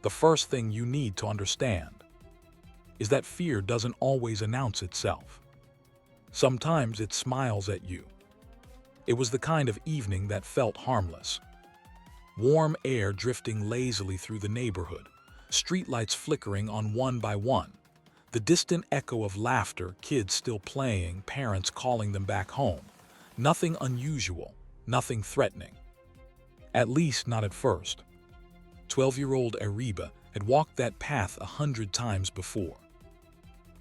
The first thing you need to understand is that fear doesn't always announce itself. Sometimes it smiles at you. It was the kind of evening that felt harmless. Warm air drifting lazily through the neighborhood, streetlights flickering on one by one, the distant echo of laughter, kids still playing, parents calling them back home. Nothing unusual, nothing threatening. At least not at first. 12-year-old Ariba had walked that path 100 times before.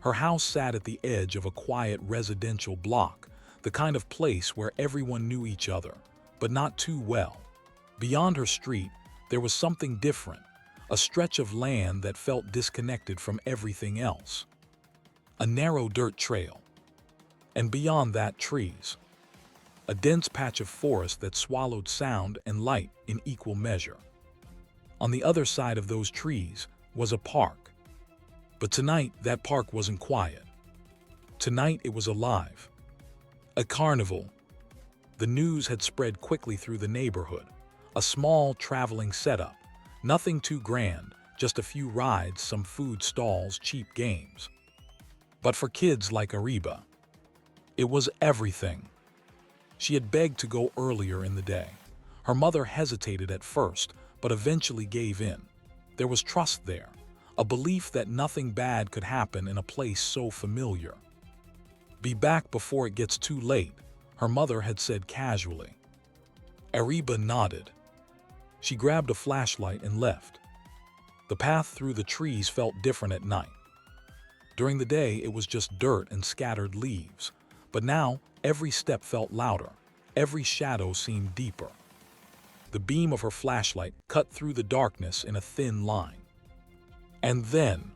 Her house sat at the edge of a quiet residential block, the kind of place where everyone knew each other, but not too well. Beyond her street, there was something different, a stretch of land that felt disconnected from everything else. A narrow dirt trail. And beyond that, trees. A dense patch of forest that swallowed sound and light in equal measure. On the other side of those trees was a park. But tonight, that park wasn't quiet. Tonight, it was alive. A carnival. The news had spread quickly through the neighborhood. A small traveling setup. Nothing too grand, just a few rides, some food stalls, cheap games. But for kids like Ariba, it was everything. She had begged to go earlier in the day. Her mother hesitated at first, but eventually gave in. There was trust there, a belief that nothing bad could happen in a place so familiar. "Be back before it gets too late," her mother had said casually. Ariba nodded. She grabbed a flashlight and left. The path through the trees felt different at night. During the day, it was just dirt and scattered leaves. But now, every step felt louder. Every shadow seemed deeper. The beam of her flashlight cut through the darkness in a thin line. And then,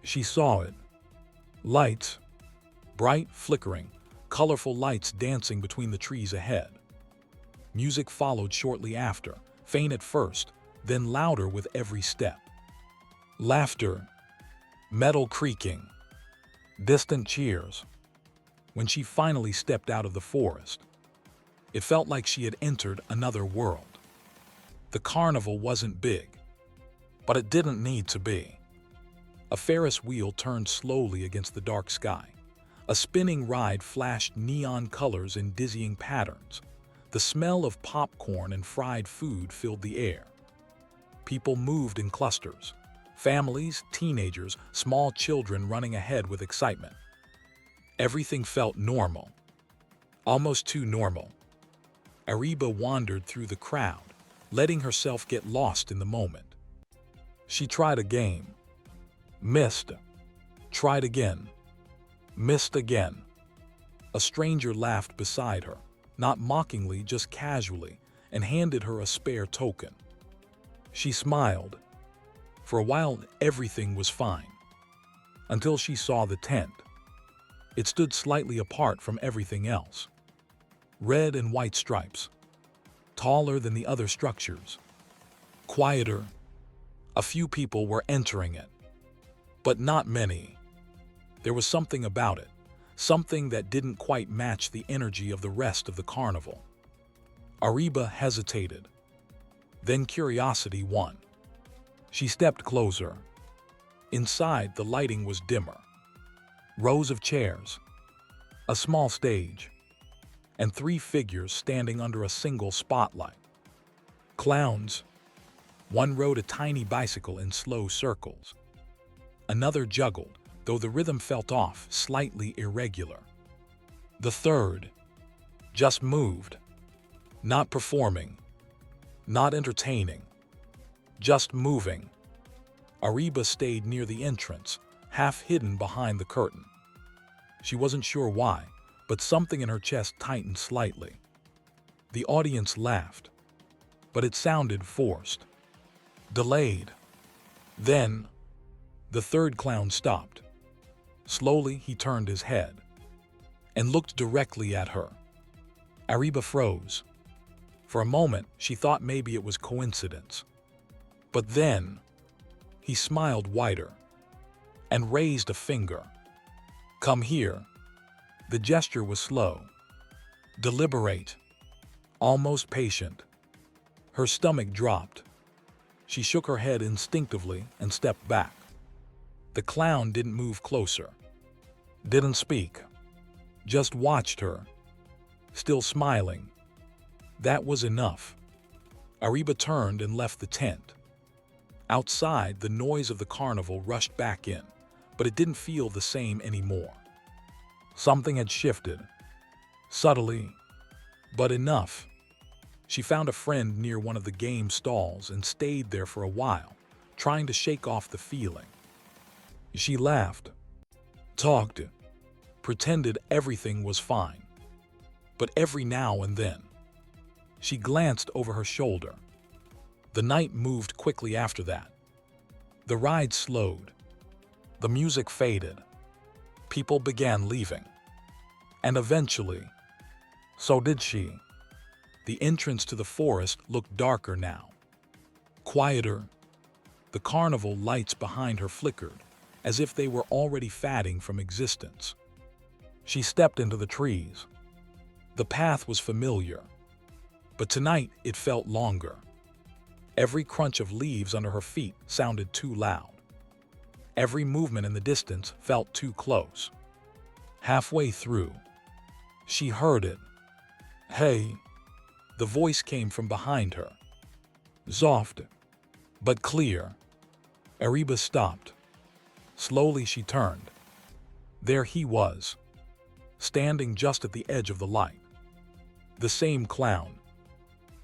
she saw it. Lights. Bright, flickering, colorful lights dancing between the trees ahead. Music followed shortly after. Faint at first, then louder with every step. Laughter, metal creaking, distant cheers. When she finally stepped out of the forest, it felt like she had entered another world. The carnival wasn't big, but it didn't need to be. A Ferris wheel turned slowly against the dark sky. A spinning ride flashed neon colors in dizzying patterns. The smell of popcorn and fried food filled the air. People moved in clusters. Families, teenagers, small children running ahead with excitement. Everything felt normal. Almost too normal. Ariba wandered through the crowd, letting herself get lost in the moment. She tried a game. Missed. Tried again. Missed again. A stranger laughed beside her. Not mockingly, just casually, and handed her a spare token. She smiled. For a while, everything was fine. Until she saw the tent. It stood slightly apart from everything else. Red and white stripes. Taller than the other structures. Quieter. A few people were entering it. But not many. There was something about it. Something that didn't quite match the energy of the rest of the carnival. Ariba hesitated. Then curiosity won. She stepped closer. Inside, the lighting was dimmer. Rows of chairs, a small stage, and 3 figures standing under a single spotlight. Clowns. One rode a tiny bicycle in slow circles. Another juggled, though the rhythm felt off, slightly irregular. The third just moved, not performing, not entertaining, just moving. Ariba stayed near the entrance, half hidden behind the curtain. She wasn't sure why, but something in her chest tightened slightly. The audience laughed, but it sounded forced, delayed. Then, the third clown stopped. Slowly, he turned his head and looked directly at her. Ariba froze. For a moment, she thought maybe it was coincidence. But then, he smiled wider and raised a finger. "Come here." The gesture was slow, deliberate, almost patient. Her stomach dropped. She shook her head instinctively and stepped back. The clown didn't move closer, didn't speak, just watched her, still smiling. That was enough. Ariba turned and left the tent. Outside, the noise of the carnival rushed back in, but it didn't feel the same anymore. Something had shifted, subtly, but enough. She found a friend near one of the game stalls and stayed there for a while, trying to shake off the feeling. She laughed, talked, pretended everything was fine. But every now and then, she glanced over her shoulder. The night moved quickly after that. The ride slowed. The music faded. People began leaving. And eventually, so did she. The entrance to the forest looked darker now, quieter. The carnival lights behind her flickered, as if they were already fading from existence. She stepped into the trees. The path was familiar, but tonight it felt longer. Every crunch of leaves under her feet sounded too loud. Every movement in the distance felt too close. Halfway through, she heard it. "Hey." The voice came from behind her. Soft, but clear. Ariba stopped. Slowly she turned. There he was, standing just at the edge of the light. The same clown.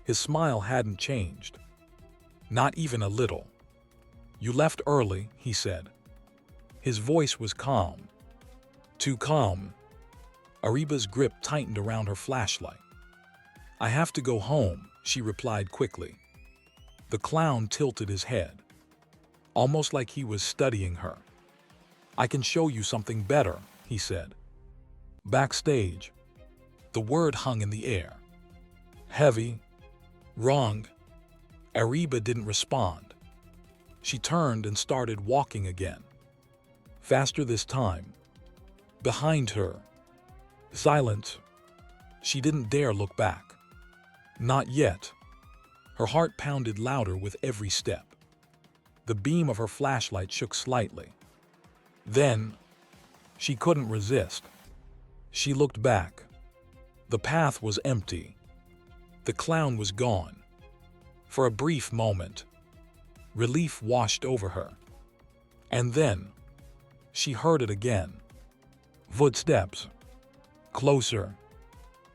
His smile hadn't changed. Not even a little. "You left early," he said. His voice was calm. Too calm. Ariba's grip tightened around her flashlight. "I have to go home," she replied quickly. The clown tilted his head, almost like he was studying her. "I can show you something better," he said. "Backstage." The word hung in the air. Heavy. Wrong. Ariba didn't respond. She turned and started walking again. Faster this time. Behind her. Silence. She didn't dare look back. Not yet. Her heart pounded louder with every step. The beam of her flashlight shook slightly. Then, she couldn't resist. She looked back. The path was empty. The clown was gone. For a brief moment, relief washed over her. And then, she heard it again. Footsteps. Closer.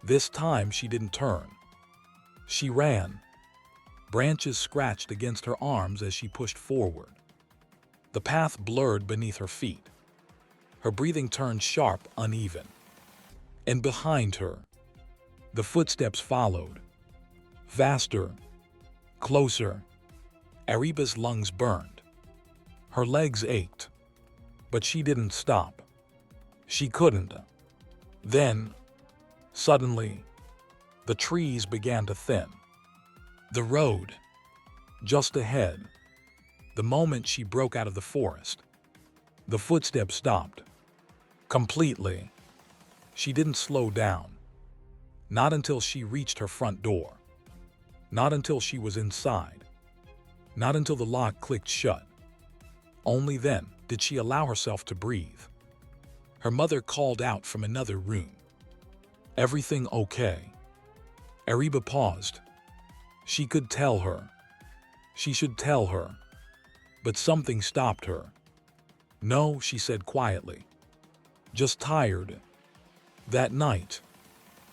This time she didn't turn. She ran. Branches scratched against her arms as she pushed forward. The path blurred beneath her feet. Her breathing turned sharp, uneven. And behind her, the footsteps followed. Faster. Closer. Ariba's lungs burned. Her legs ached. But she didn't stop. She couldn't. Then, suddenly, the trees began to thin. The road, just ahead. The moment she broke out of the forest, the footsteps stopped. Completely. She didn't slow down. Not until she reached her front door. Not until she was inside. Not until the lock clicked shut. Only then did she allow herself to breathe. Her mother called out from another room. "Everything okay?" Ariba paused. She could tell her. She should tell her. But something stopped her. "No," she said quietly. "Just tired." That night,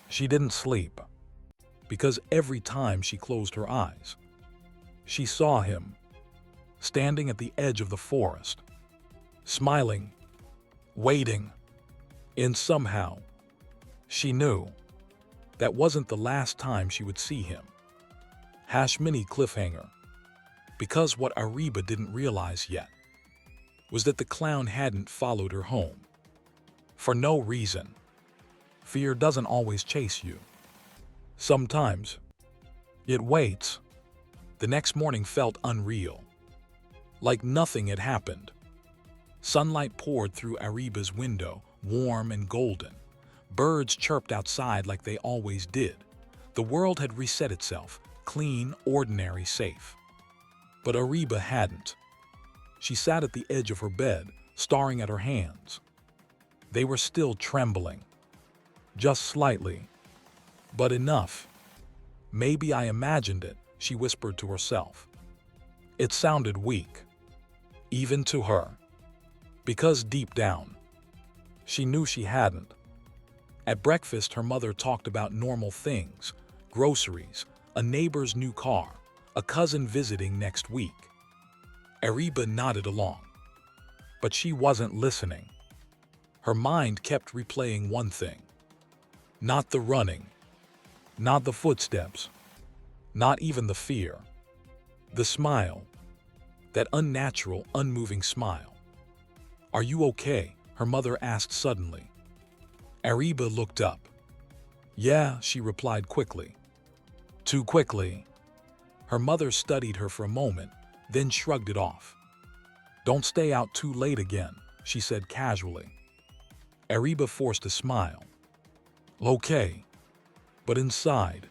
she didn't sleep. Because every time she closed her eyes, she saw him, standing at the edge of the forest, smiling, waiting. And somehow, she knew that wasn't the last time she would see him. Mini cliffhanger. Because what Ariba didn't realize yet was that the clown hadn't followed her home. For no reason. Fear doesn't always chase you. Sometimes, it waits. The next morning felt unreal. Like nothing had happened. Sunlight poured through Ariba's window, warm and golden. Birds chirped outside like they always did. The world had reset itself, clean, ordinary, safe. But Ariba hadn't. She sat at the edge of her bed, staring at her hands. They were still trembling. Just slightly. But enough. Maybe I imagined it, she whispered to herself. It sounded weak. Even to her. Because deep down, she knew she hadn't. At breakfast, her mother talked about normal things, groceries, a neighbor's new car, a cousin visiting next week. Ariba nodded along. But she wasn't listening. Her mind kept replaying one thing. Not the running. Not the footsteps. Not even the fear. The smile. That unnatural, unmoving smile. Are you okay? Her mother asked suddenly. Ariba looked up. Yeah, she replied quickly. Too quickly. Her mother studied her for a moment, then shrugged it off. Don't stay out too late again, she said casually. Ariba forced a smile. Okay. But inside,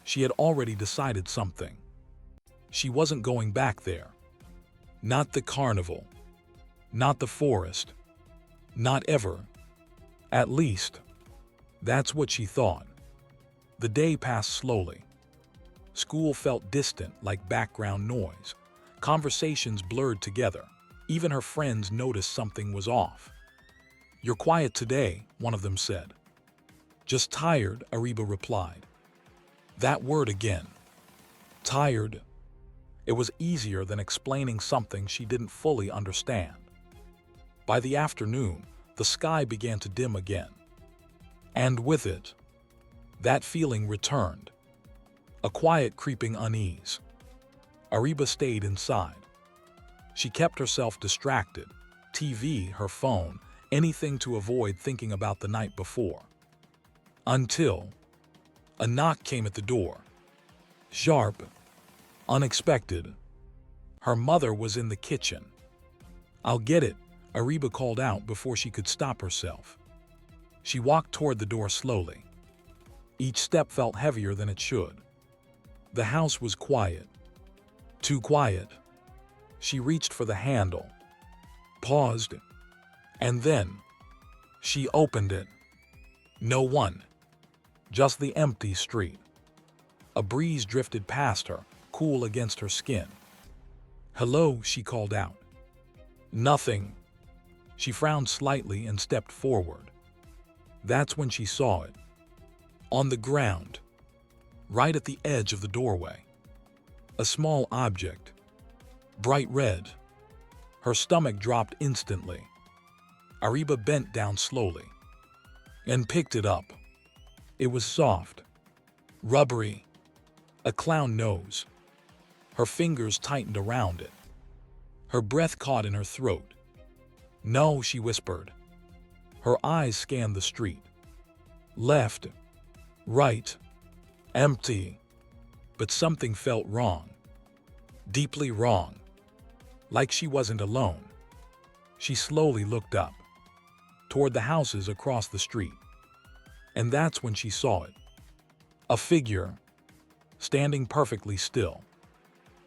she had already decided something. She wasn't going back there. Not the carnival. Not the forest. Not ever. At least, that's what she thought. The day passed slowly. School felt distant, like background noise. Conversations blurred together. Even her friends noticed something was off. You're quiet today, one of them said. Just tired, Ariba replied. That word again. Tired. It was easier than explaining something she didn't fully understand. By the afternoon, the sky began to dim again. And with it, that feeling returned. A quiet, creeping unease. Ariba stayed inside. She kept herself distracted. TV, her phone, anything to avoid thinking about the night before. Until a knock came at the door. Sharp. Unexpected. Her mother was in the kitchen. I'll get it, Ariba called out before she could stop herself. She walked toward the door slowly. Each step felt heavier than it should. The house was quiet. Too quiet. She reached for the handle. Paused. And then, she opened it. No one. Just the empty street. A breeze drifted past her, cool against her skin. Hello, she called out. Nothing. She frowned slightly and stepped forward. That's when she saw it. On the ground. Right at the edge of the doorway. A small object. Bright red. Her stomach dropped instantly. Ariba bent down slowly and picked it up. It was soft, rubbery, a clown nose. Her fingers tightened around it. Her breath caught in her throat. No, she whispered. Her eyes scanned the street. Left, right, empty. But something felt wrong. Deeply wrong. Like she wasn't alone. She slowly looked up, toward the houses across the street. And that's when she saw it. A figure, standing perfectly still,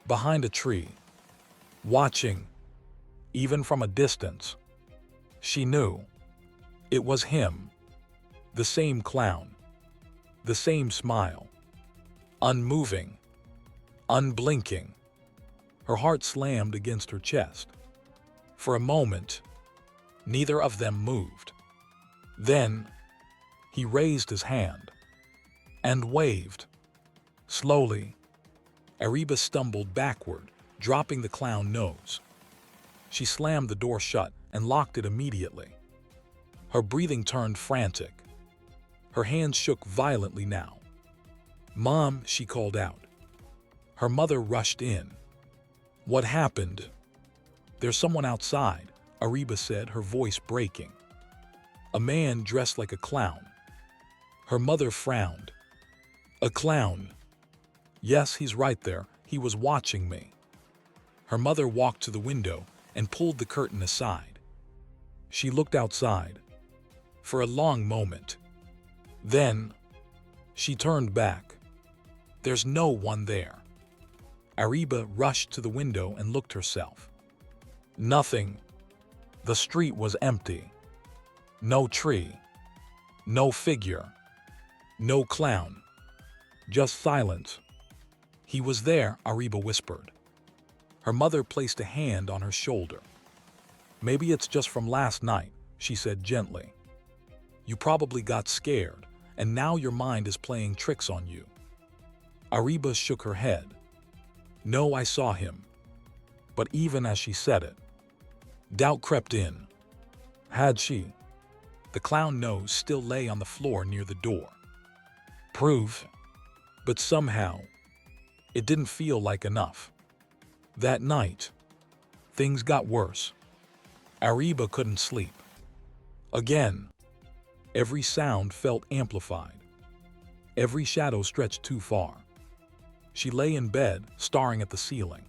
behind a tree, watching, even from a distance. She knew. It was him. The same clown. The same smile. Unmoving. Unblinking. Her heart slammed against her chest. For a moment, neither of them moved. Then, he raised his hand and waved. Slowly, Ariba stumbled backward, dropping the clown nose. She slammed the door shut and locked it immediately. Her breathing turned frantic. Her hands shook violently now. Mom, she called out. Her mother rushed in. What happened? There's someone outside, Ariba said, her voice breaking. A man dressed like a clown. Her mother frowned. A clown? Yes, he's right there. He was watching me. Her mother walked to the window and pulled the curtain aside. She looked outside for a long moment. Then, she turned back. There's no one there. Ariba rushed to the window and looked herself. Nothing. The street was empty. No tree. No figure. No clown. Just silence. He was there, Ariba whispered. Her mother placed a hand on her shoulder. Maybe it's just from last night, she said gently. You probably got scared, and now your mind is playing tricks on you. Ariba shook her head. No, I saw him. But even as she said it, doubt crept in. Had she? The clown nose still lay on the floor near the door. Proof. But somehow, it didn't feel like enough. That night, things got worse. Ariba couldn't sleep. Again, every sound felt amplified. Every shadow stretched too far. She lay in bed, staring at the ceiling,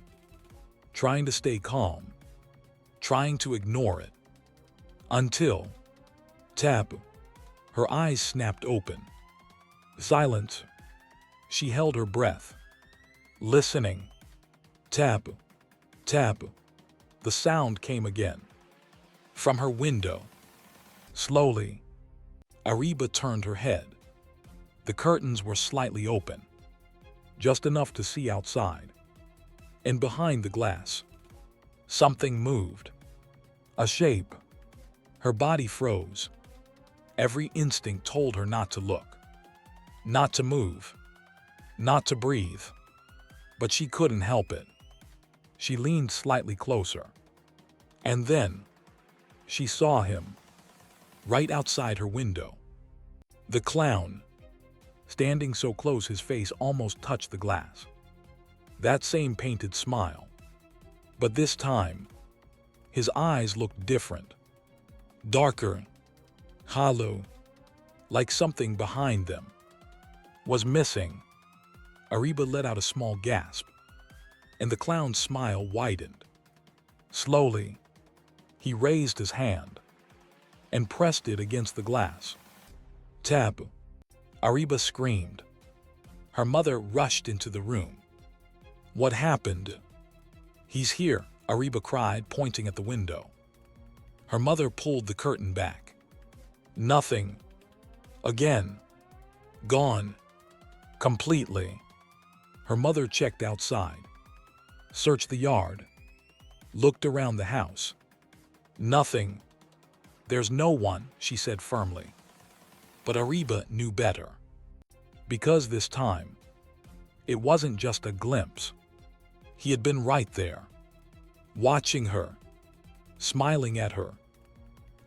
trying to stay calm, trying to ignore it. Until, tap, her eyes snapped open. Silence. She held her breath, listening. Tap, tap. The sound came again. From her window. Slowly, Ariba turned her head. The curtains were slightly open, just enough to see outside. And behind the glass, something moved. A shape. Her body froze. Every instinct told her not to look, not to move, not to breathe. But she couldn't help it. She leaned slightly closer. And then, she saw him, right outside her window. The clown, standing so close his face almost touched the glass. That same painted smile. But this time, his eyes looked different. Darker, hollow, like something behind them was missing. Ariba let out a small gasp, and the clown's smile widened. Slowly, he raised his hand and pressed it against the glass. Tap! Ariba screamed. Her mother rushed into the room. What happened? He's here, Ariba cried, pointing at the window. Her mother pulled the curtain back. Nothing. Again. Gone. Completely. Her mother checked outside, searched the yard, looked around the house. Nothing. There's no one, she said firmly. But Ariba knew better. Because this time, it wasn't just a glimpse. He had been right there, watching her, smiling at her,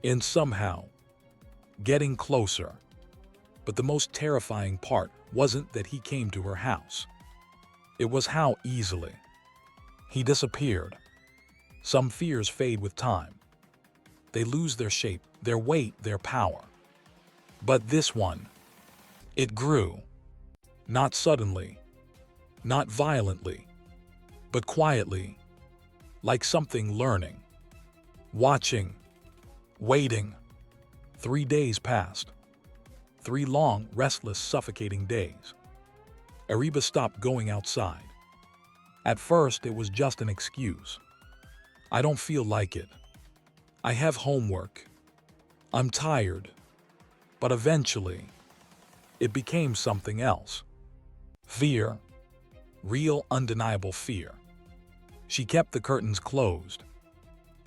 and somehow getting closer. But the most terrifying part wasn't that he came to her house. It was how easily he disappeared. Some fears fade with time. They lose their shape, their weight, their power. But this one, it grew. Not suddenly, not violently, but quietly, like something learning, watching, waiting. 3 days passed. 3 long, restless, suffocating days. Ariba stopped going outside. At first, it was just an excuse. I don't feel like it. I have homework. I'm tired. But eventually, it became something else. Fear. Real, undeniable fear. She kept the curtains closed,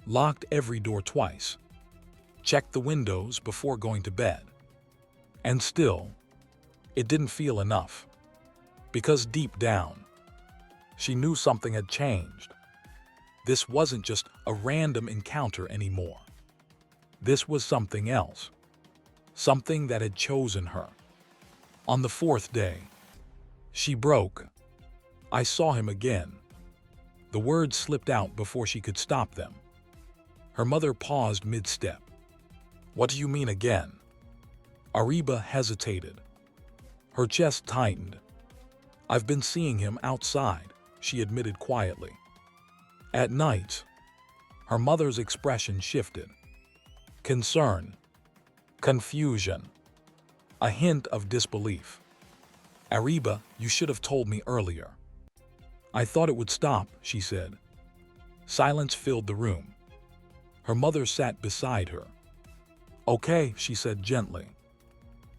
locked every door twice, checked the windows before going to bed. And still, it didn't feel enough. Because deep down, she knew something had changed. This wasn't just a random encounter anymore. This was something else. Something that had chosen her. On the 4th day, she broke. I saw him again. The words slipped out before she could stop them. Her mother paused mid-step. What do you mean again? Ariba hesitated. Her chest tightened. I've been seeing him outside, she admitted quietly. At night, her mother's expression shifted. Concern. Confusion. A hint of disbelief. Ariba, you should have told me earlier. "I thought it would stop," she said. Silence filled the room. Her mother sat beside her. "Okay," she said gently.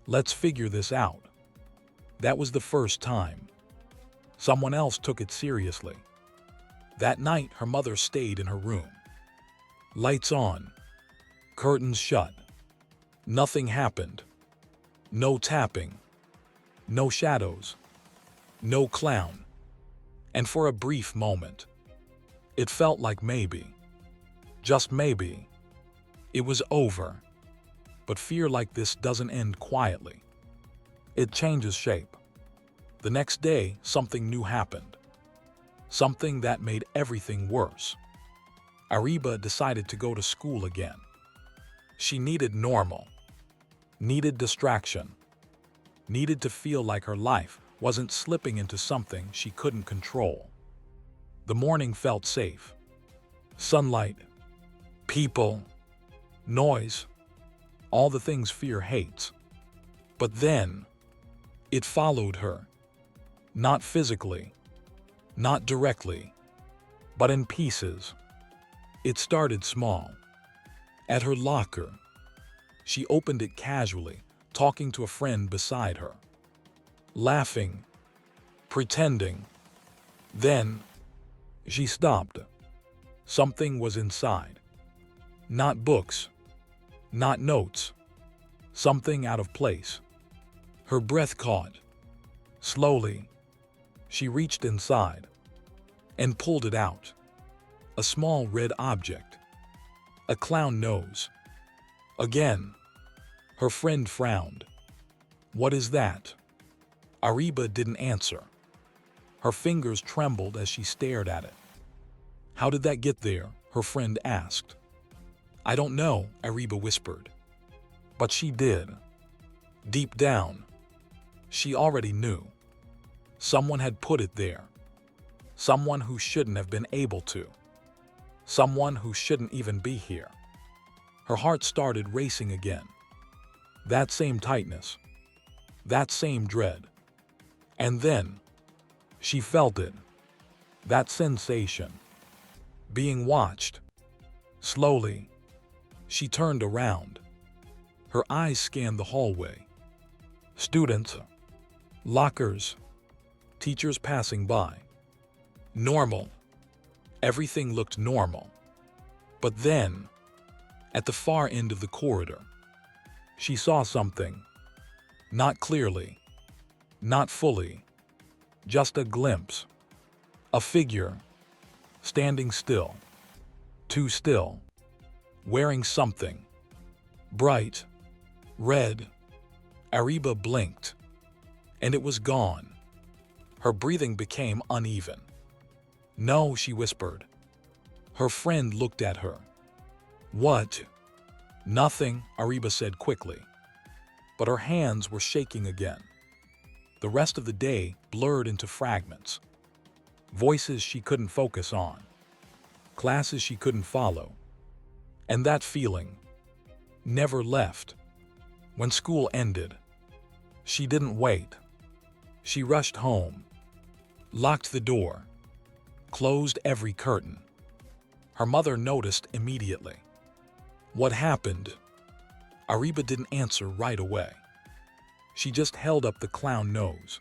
"Let's figure this out." That was the first time. Someone else took it seriously. That night, her mother stayed in her room. Lights on. Curtains shut. Nothing happened. No tapping. No shadows. No clown. And for a brief moment, it felt like maybe, just maybe, it was over. But fear like this doesn't end quietly. It changes shape. The next day, something new happened. Something that made everything worse. Ariba decided to go to school again. She needed normal, needed distraction, needed to feel like her life wasn't slipping into something she couldn't control. The morning felt safe. Sunlight, people, noise, all the things fear hates. But then, it followed her. Not physically, not directly, but in pieces. It started small. At her locker, she opened it casually, talking to a friend beside her. Laughing, pretending. Then, she stopped. Something was inside. Not books, not notes. Something out of place. Her breath caught. Slowly, she reached inside and pulled it out. A small red object. A clown nose. Again, her friend frowned. "What is that?" Ariba didn't answer. Her fingers trembled as she stared at it. "How did that get there?" her friend asked. "I don't know," Ariba whispered. But she did. Deep down, she already knew. Someone had put it there. Someone who shouldn't have been able to. Someone who shouldn't even be here. Her heart started racing again. That same tightness. That same dread. And then, she felt it. That sensation. Being watched. Slowly, she turned around. Her eyes scanned the hallway. Students, lockers, teachers passing by. Normal. Everything looked normal. But then, at the far end of the corridor, she saw something. Not clearly. Not fully. Just a glimpse. A figure. Standing still. Too still. Wearing something. Bright. Red. Ariba blinked. And it was gone. Her breathing became uneven. "No," she whispered. Her friend looked at her. "What?" "Nothing," Ariba said quickly. But her hands were shaking again. The rest of the day blurred into fragments. Voices she couldn't focus on. Classes she couldn't follow. And that feeling never left. When school ended, she didn't wait. She rushed home, locked the door, closed every curtain. Her mother noticed immediately. "What happened?" Ariba didn't answer right away. She just held up the clown nose.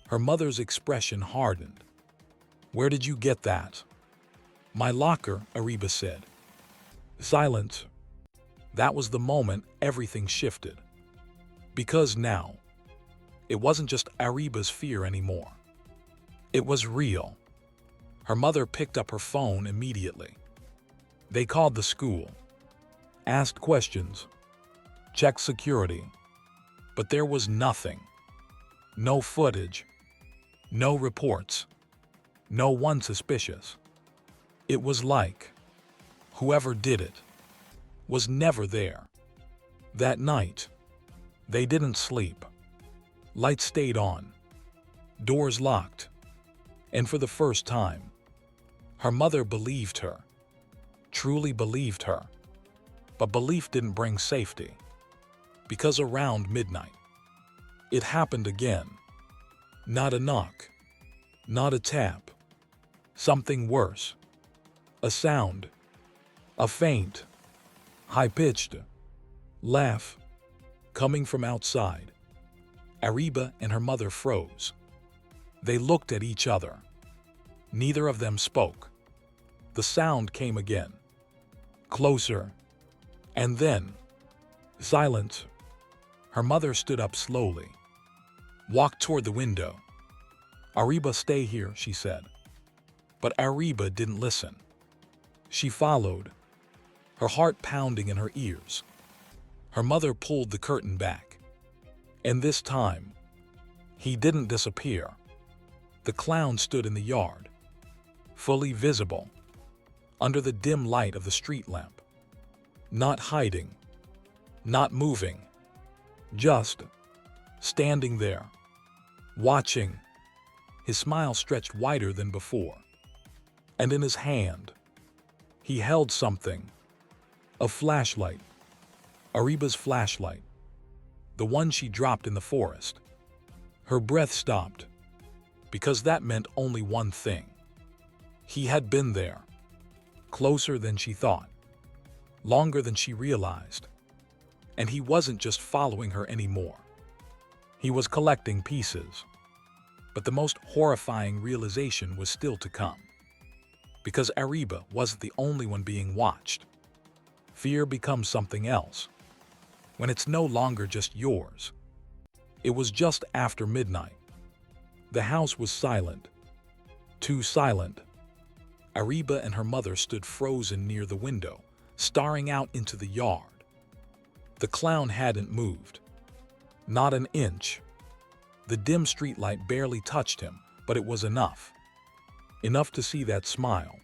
Her mother's expression hardened. "Where did you get that?" "My locker," Ariba said. Silence. That was the moment everything shifted. Because now, it wasn't just Ariba's fear anymore. It was real. Her mother picked up her phone immediately. They called the school, asked questions, checked security. But there was nothing. No footage. No reports. No one suspicious. It was like whoever did it was never there. That night, they didn't sleep. Lights stayed on. Doors locked. And for the first time, her mother believed her. Truly believed her. But belief didn't bring safety. Because around midnight, it happened again. Not a knock. Not a tap. Something worse. A sound. A faint, high-pitched laugh coming from outside. Ariba and her mother froze. They looked at each other. Neither of them spoke. The sound came again. Closer. And then, silence. Her mother stood up slowly. Walked toward the window. "Ariba, stay here," she said. But Ariba didn't listen. She followed, her heart pounding in her ears. Her mother pulled the curtain back. And this time, he didn't disappear. The clown stood in the yard, fully visible, under the dim light of the street lamp. Not hiding, not moving, just standing there, watching. His smile stretched wider than before. And in his hand, he held something. A flashlight. Ariba's flashlight. The one she dropped in the forest. Her breath stopped, because that meant only one thing. He had been there. Closer than she thought. Longer than she realized. And he wasn't just following her anymore. He was collecting pieces. But the most horrifying realization was still to come. Because Ariba wasn't the only one being watched. Fear becomes something else. When it's no longer just yours. It was just after midnight. The house was silent. Too silent. Ariba and her mother stood frozen near the window, staring out into the yard. The clown hadn't moved. Not an inch. The dim streetlight barely touched him, but it was enough. Enough to see that smile.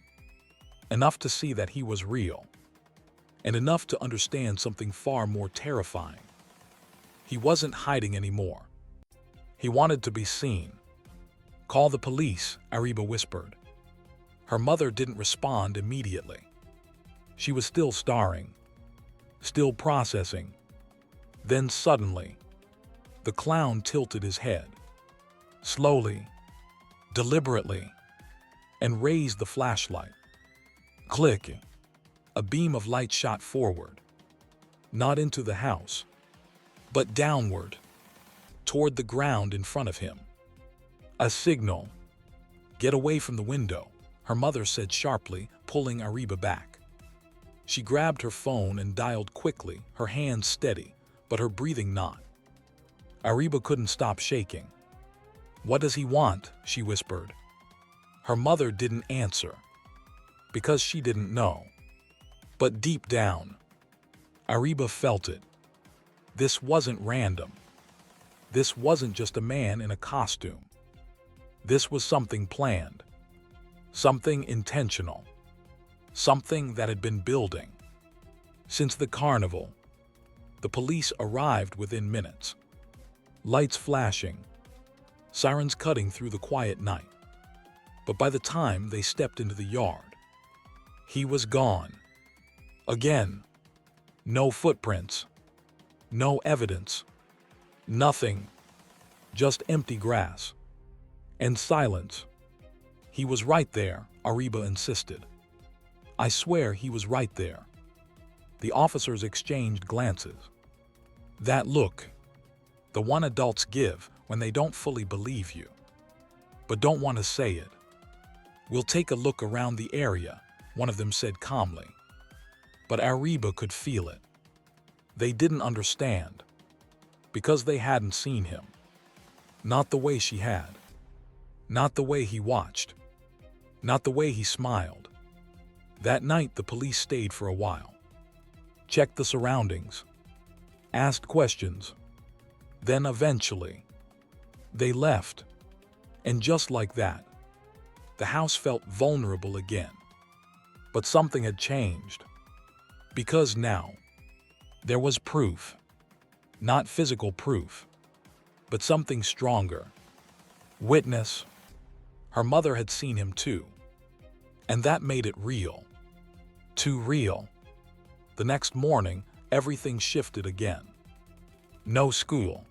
Enough to see that he was real. And enough to understand something far more terrifying. He wasn't hiding anymore. He wanted to be seen. "Call the police," Ariba whispered. Her mother didn't respond immediately. She was still staring, still processing. Then suddenly, the clown tilted his head, slowly, deliberately, and raised the flashlight. Click! A beam of light shot forward, not into the house, but downward, toward the ground in front of him. A signal. "Get away from the window," her mother said sharply, pulling Ariba back. She grabbed her phone and dialed quickly, her hands steady, but her breathing not. Ariba couldn't stop shaking. "What does he want?" she whispered. Her mother didn't answer, because she didn't know. But deep down, Ariba felt it. This wasn't random. This wasn't just a man in a costume. This was something planned. Something intentional. Something that had been building. Since the carnival, the police arrived within minutes. Lights flashing. Sirens cutting through the quiet night. But by the time they stepped into the yard, he was gone. Again. No footprints. No evidence. Nothing. Just empty grass. And silence. "He was right there," Ariba insisted. "I swear he was right there." The officers exchanged glances. That look, the one adults give when they don't fully believe you, but don't want to say it. "We'll take a look around the area," one of them said calmly. But Ariba could feel it. They didn't understand, because they hadn't seen him. Not the way she had. Not the way he watched. Not the way he smiled. That night the police stayed for a while. Checked the surroundings. Asked questions. Then eventually, they left. And just like that, the house felt vulnerable again. But something had changed. Because now, there was proof. Not physical proof, but something stronger. Witness. Her mother had seen him too. And that made it real. Too real. The next morning, everything shifted again. No school.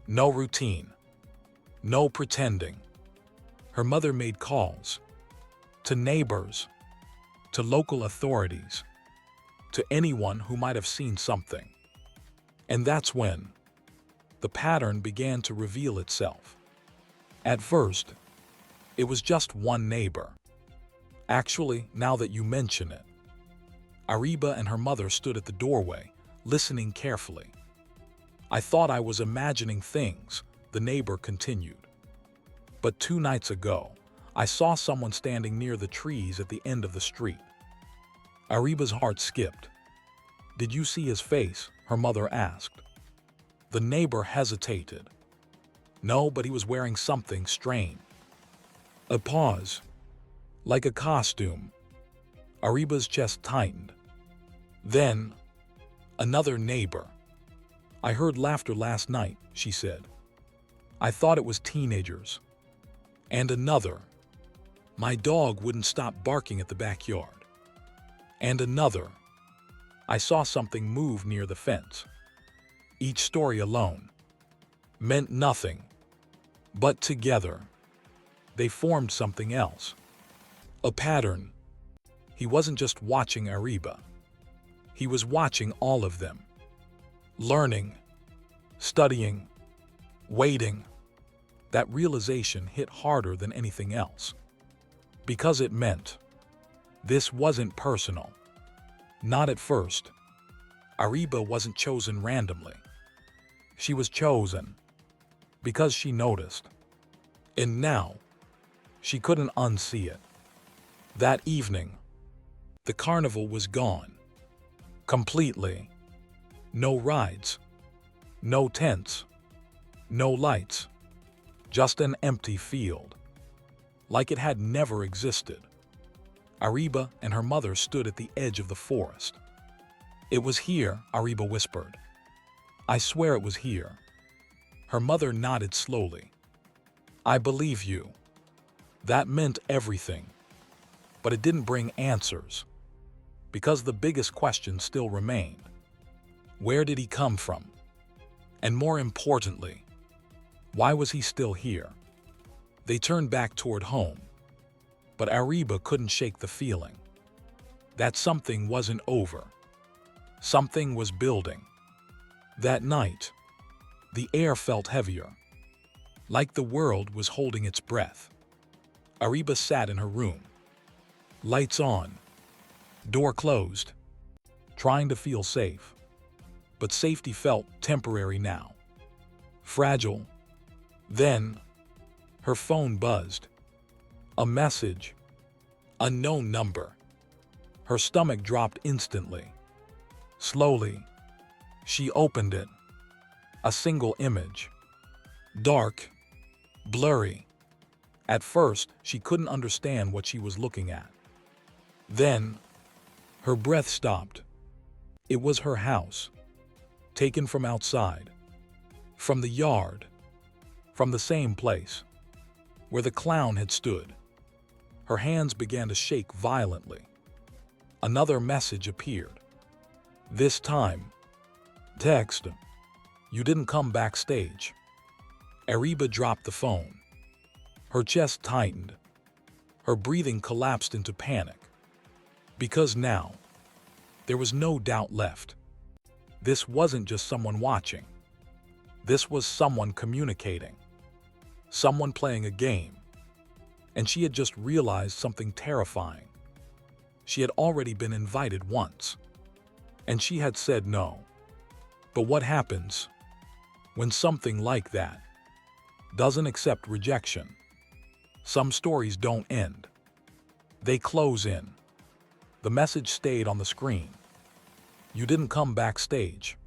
No routine. No pretending. Her mother made calls. to neighbors, to local authorities, to anyone who might have seen something. And that's when the pattern began to reveal itself. At first, it was just one neighbor. Actually, now that you mention it, Ariba and her mother stood at the doorway, listening carefully. I thought I was imagining things, the neighbor continued. But 2 nights ago, I saw someone standing near the trees at the end of the street. Ariba's heart skipped. Did you see his face? Her mother asked. The neighbor hesitated. No, but he was wearing something strange. A pause. Like a costume. Ariba's chest tightened. Then, another neighbor. I heard laughter last night, she said. I thought it was teenagers. And another. My dog wouldn't stop barking at the backyard. And another. I saw something move near the fence. Each story alone meant nothing. But together, they formed something else. A pattern. He wasn't just watching Ariba. He was watching all of them. Learning, studying, waiting. That realization hit harder than anything else. Because it meant this wasn't personal. Not at first. Ariba wasn't chosen randomly. She was chosen because she noticed. And now, she couldn't unsee it. That evening, the carnival was gone. Completely. No rides. No tents. No lights. Just an empty field. Like it had never existed. Ariba and her mother stood at the edge of the forest. It was here, Ariba whispered. I swear it was here. Her mother nodded slowly. I believe you. That meant everything. But it didn't bring answers. Because the biggest question still remained. Where did he come from? And more importantly, why was he still here? They turned back toward home. But Ariba couldn't shake the feeling that something wasn't over. Something was building. That night, the air felt heavier, like the world was holding its breath. Ariba sat in her room, lights on, door closed, trying to feel safe. But safety felt temporary now, fragile. Then, her phone buzzed. A message. Unknown number. Her stomach dropped instantly. Slowly, she opened it. A single image. Dark. Blurry. At first, she couldn't understand what she was looking at. Then, her breath stopped. It was her house. Taken from outside. From the yard. From the same place. Where the clown had stood. Her hands began to shake violently. Another message appeared. This time, text. You didn't come backstage. Ariba dropped the phone. Her chest tightened. Her breathing collapsed into panic. Because now, there was no doubt left. This wasn't just someone watching. This was someone communicating. Someone playing a game. And she had just realized something terrifying. She had already been invited once. And she had said no. But what happens when something like that doesn't accept rejection? Some stories don't end. They close in. The message stayed on the screen. You didn't come backstage.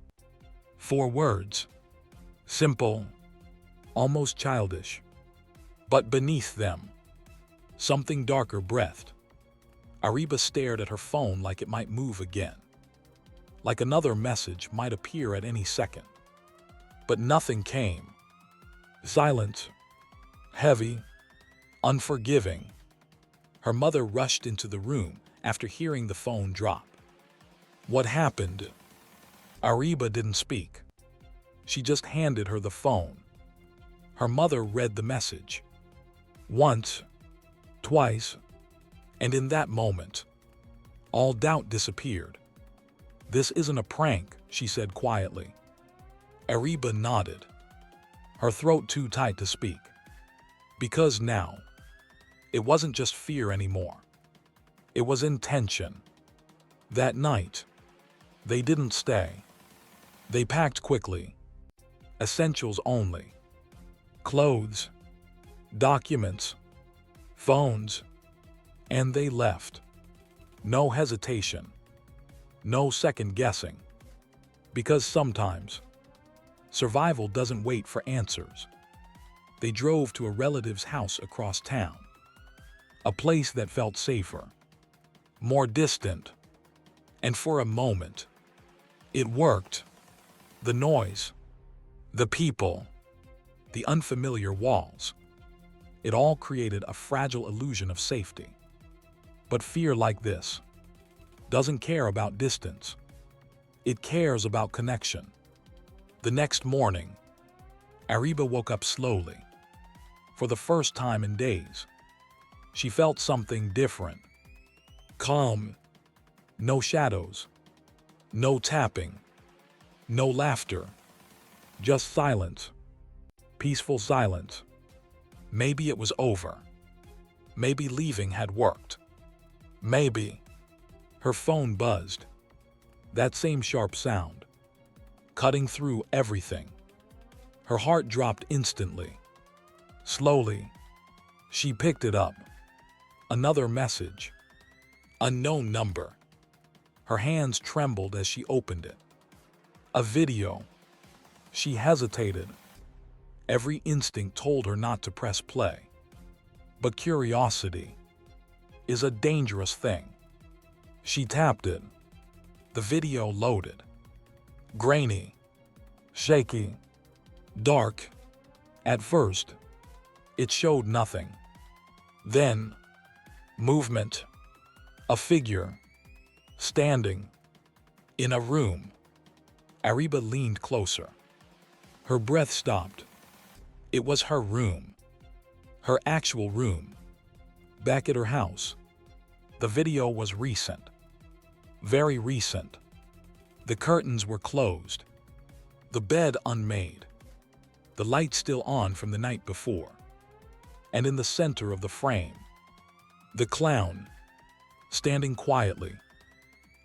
4 words. Simple. Almost childish. But beneath them, something darker breathed. Ariba stared at her phone like it might move again. Like another message might appear at any second. But nothing came. Silent. Heavy. Unforgiving. Her mother rushed into the room after hearing the phone drop. What happened? Ariba didn't speak. She just handed her the phone. Her mother read the message. Once. Twice. And in that moment, all doubt disappeared. "This isn't a prank," she said quietly. Ariba nodded, her throat too tight to speak. Because now, it wasn't just fear anymore. It was intention. That night, they didn't stay. They packed quickly. Essentials only. Clothes, documents, phones, and they left. No hesitation. No second guessing. Because sometimes, survival doesn't wait for answers. They drove to a relative's house across town. A place that felt safer, more distant. And for a moment, it worked. The noise, the people, the unfamiliar walls. It all created a fragile illusion of safety. But fear like this doesn't care about distance. It cares about connection. The next morning, Ariba woke up slowly. For the first time in days, she felt something different. Calm. No shadows. No tapping. No laughter. Just silence. Peaceful silence. Maybe it was over. Maybe leaving had worked. Maybe. Her phone buzzed. That same sharp sound, cutting through everything. Her heart dropped instantly. Slowly, she picked it up. Another message. Unknown number. Her hands trembled as she opened it. A video. She hesitated. Every instinct told her not to press play. But curiosity is a dangerous thing. She tapped it. The video loaded. Grainy, shaky, dark. At first, it showed nothing. Then, movement. A figure, standing, in a room. Ariba leaned closer. Her breath stopped. It was her room. Her actual room. Back at her house. The video was recent. Very recent. The curtains were closed. The bed unmade. The light still on from the night before. And in the center of the frame, the clown, standing quietly,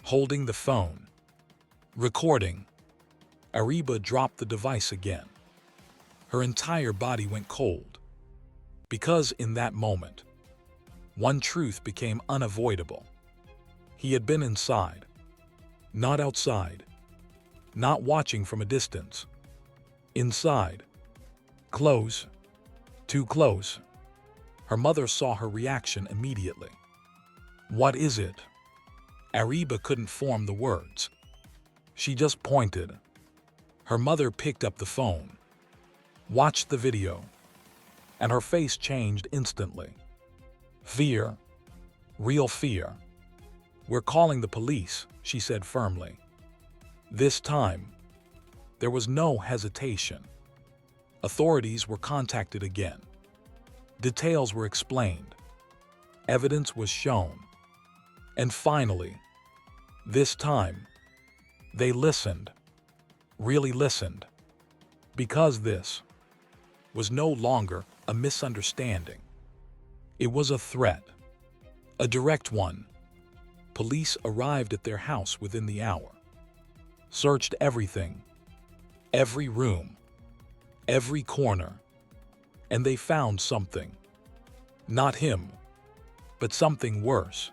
holding the phone, recording. Ariba dropped the device again. Her entire body went cold. Because in that moment, one truth became unavoidable. He had been inside, not outside, not watching from a distance. Inside, close, too close. Her mother saw her reaction immediately. "What is it?" Ariba couldn't form the words. She just pointed. Her mother picked up the phone, watched the video, and her face changed instantly. Fear. Real fear. "We're calling the police," she said firmly. This time, there was no hesitation. Authorities were contacted again. Details were explained. Evidence was shown. And finally, this time, they listened. Really listened. Because this was no longer a misunderstanding. It was a threat. A direct one. Police arrived at their house within the hour. Searched everything. Every room. Every corner. And they found something. Not him, but something worse.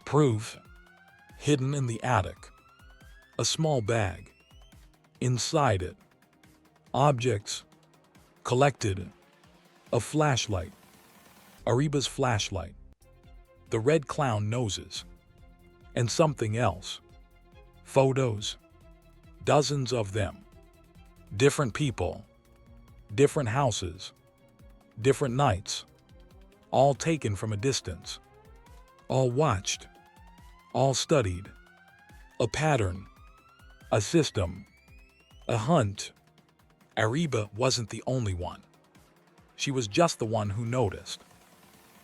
Proof. Hidden in the attic. A small bag. Inside it, objects. Collected. A flashlight. Ariba's flashlight. The red clown noses. And something else. Photos. Dozens of them. Different people. Different houses. Different nights. All taken from a distance. All watched. All studied. A pattern. A system. A hunt. Ariba wasn't the only one. She was just the one who noticed.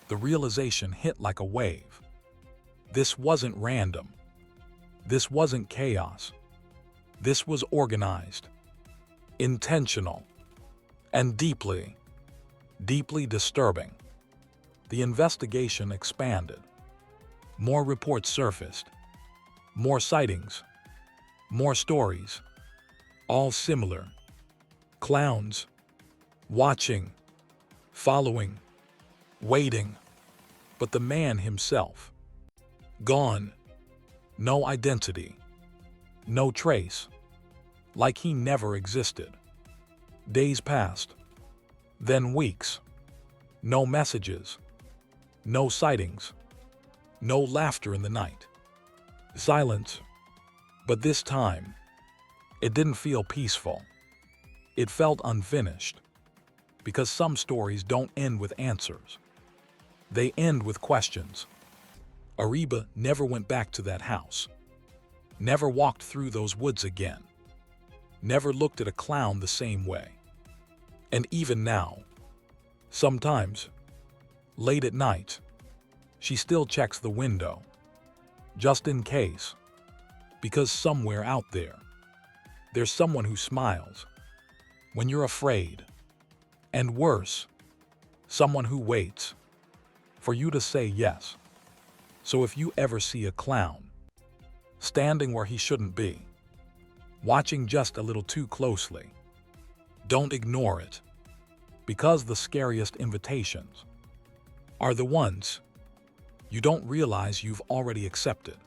The realization hit like a wave. This wasn't random. This wasn't chaos. This was organized, intentional, and deeply, deeply disturbing. The investigation expanded. More reports surfaced. More sightings. More stories. All similar. Clowns. Watching. Following. Waiting. But the man himself. Gone. No identity. No trace. Like he never existed. Days passed. Then weeks. No messages. No sightings. No laughter in the night. Silence. But this time, it didn't feel peaceful. It felt unfinished. Because some stories don't end with answers. They end with questions. Ariba never went back to that house. Never walked through those woods again. Never looked at a clown the same way. And even now, sometimes, late at night, she still checks the window, just in case, because somewhere out there, there's someone who smiles when you're afraid, and worse, someone who waits for you to say yes. So if you ever see a clown standing where he shouldn't be, watching just a little too closely, don't ignore it, because the scariest invitations are the ones you don't realize you've already accepted.